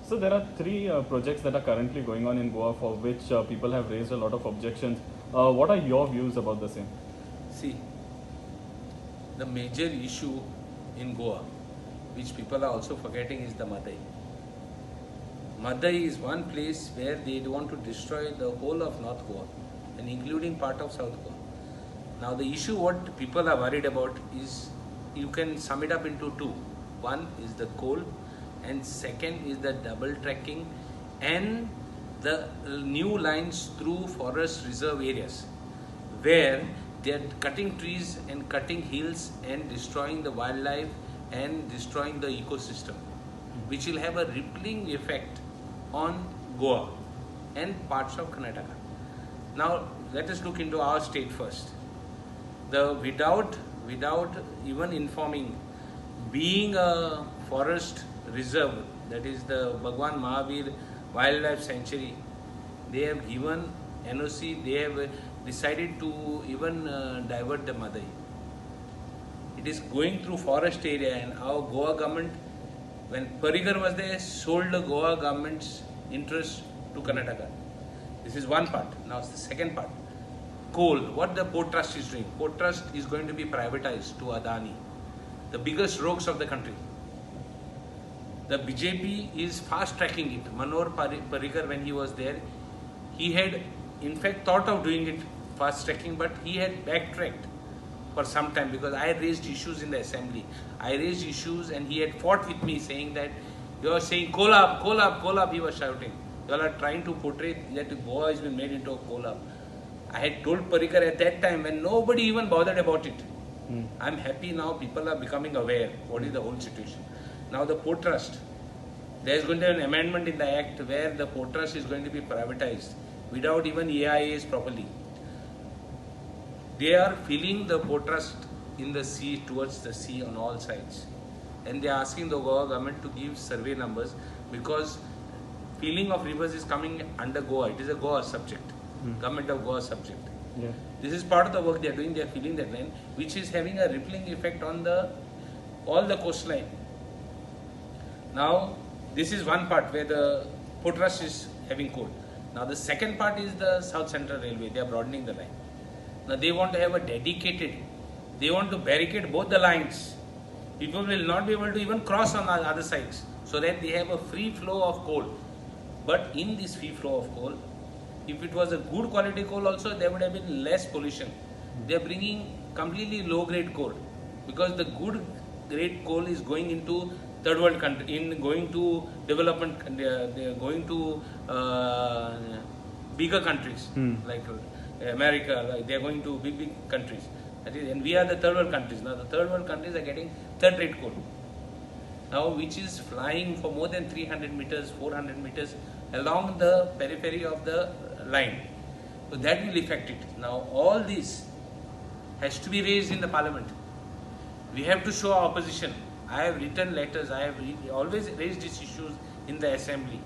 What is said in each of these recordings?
So there are three projects that are currently going on in Goa for which people have raised a lot of objections. What are your views about the same? See, the major issue in Goa, which people are also forgetting, is the Madai. Madai is one place where they want to destroy the whole of North Goa and including part of South Goa. Now the issue what people are worried about is, you can sum it up into two. One is the coal and second is the double tracking and the new lines through forest reserve areas where they are cutting trees and cutting hills and destroying the wildlife and destroying the ecosystem, which will have a rippling effect on Goa and parts of Karnataka. Now let us look into our state first. Without even informing, being a forest reserve, that is the Bhagwan Mahavir Wildlife Sanctuary, they have given NOC, they have decided to even divert the Madai. It is going through forest area, and our Goa government, when Parrikar was there, sold the Goa government's interest to Karnataka. This is one part. Now the second part. Coal, what the Port Trust is doing. Port Trust is going to be privatized to Adani, the biggest rogues of the country. The BJP is fast tracking it. Manohar Parrikar, when he was there, he had in fact thought of doing it fast tracking, but he had backtracked for some time because I raised issues in the assembly. I raised issues and he had fought with me saying that you are saying coal up, coal up, coal up, he was shouting. You all are trying to portray that Goa has been made into a coal up. I had told Parrikar at that time when nobody even bothered about it. I'm happy now people are becoming aware what is the whole situation. Now the Port Trust, there is going to be an amendment in the Act where the Port Trust is going to be privatized without even EIAs properly. They are filling the Port Trust in the sea, towards the sea on all sides. And they are asking the Goa government to give survey numbers because filling of rivers is coming under Goa. It is a Goa subject. Government of Goa subject. Yeah. This is part of the work they are doing. They are filling that land, which is having a rippling effect on all the coastline. Now, this is one part where the Port Trust is having coal. Now, the second part is the South Central Railway. They are broadening the line. Now, they want to have a dedicated. They want to barricade both the lines. People will not be able to even cross on the other sides, so that they have a free flow of coal. But in this free flow of coal, if it was a good quality coal also, there would have been less pollution. They are bringing completely low grade coal because the good grade coal is going into third world country, going to development, they are going to bigger countries like America, like they are going to big countries. That is, and we are the third world countries. Now the third world countries are getting third rate coal. Now which is flying for more than 300 meters, 400 meters along the periphery of the line. So that will affect it. Now all this has to be raised in the parliament. We have to show our opposition. I have written letters, I have always raised these issues in the assembly.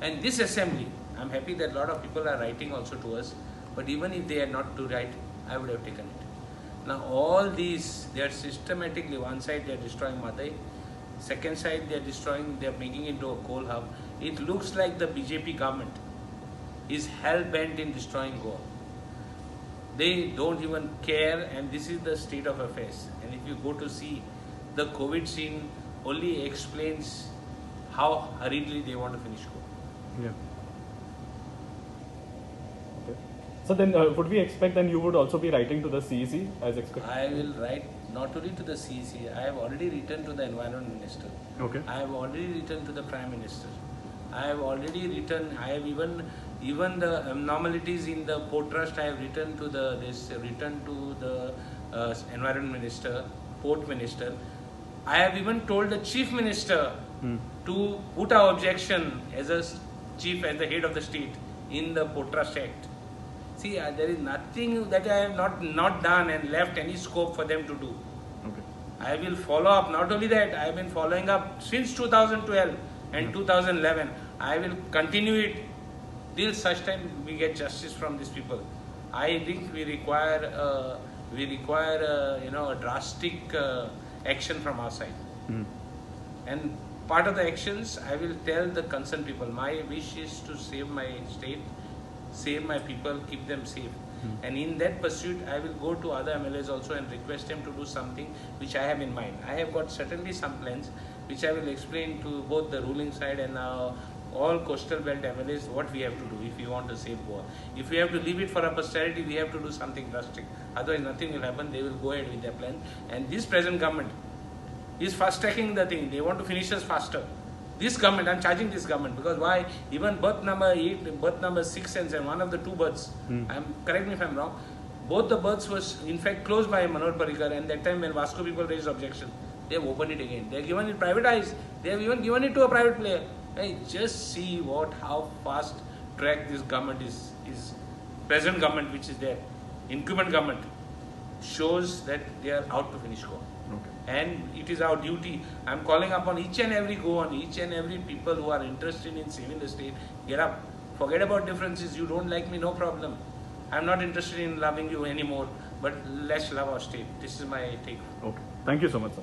And this assembly, I'm happy that a lot of people are writing also to us, but even if they are not to write, I would have taken it. Now all these, they are systematically, one side they are destroying Madai, second side they are making it into a coal hub. It looks like the BJP government is hell-bent in destroying Goa. They don't even care, and this is the state of affairs. And if you go to see, the COVID scene only explains how hurriedly they want to finish Goa. Yeah. Okay. So then would we expect then you would also be writing to the CEC as expected? I will write not only to the CEC, I have already written to the Environment Minister. Okay. I have already written to the Prime Minister. I have already written, I have even the abnormalities in the Port Trust, I have written to the Environment Minister, Port Minister. I have even told the Chief Minister to put our objection as a chief, as the head of the state in the Port Trust Act. See, there is nothing that I have not done and left any scope for them to do. Okay. I will follow up. Not only that, I have been following up since 2012 and 2011. I will continue it till such time we get justice from these people. I think we require a drastic action from our side. And part of the actions, I will tell the concerned people, my wish is to save my state, save my people, keep them safe. And in that pursuit, I will go to other MLAs also and request them to do something which I have in mind. I have got certainly some plans which I will explain to both the ruling side and all coastal belt MLAs what we have to do if we want to save Goa. If we have to leave it for a posterity, we have to do something drastic. Otherwise, nothing will happen. They will go ahead with their plan. And this present government is fast tracking the thing. They want to finish us faster. This government, I'm charging this government because why? Even berth number 8, berth number 6 and 7, one of the two berths, correct me if I'm wrong, both the berths was in fact closed by Manohar Parrikar, and that time when Vasco people raised objection, they have opened it again. They have given it privatized. They have even given it to a private player. Hey, just see how fast track this government is present government which is there, incumbent government, shows that they are out to finish Goa. Okay. And it is our duty. I am calling upon each and every Goan, each and every people who are interested in saving the state, get up. Forget about differences. You don't like me, no problem. I am not interested in loving you anymore, but let's love our state. This is my take. Okay. Thank you so much, sir.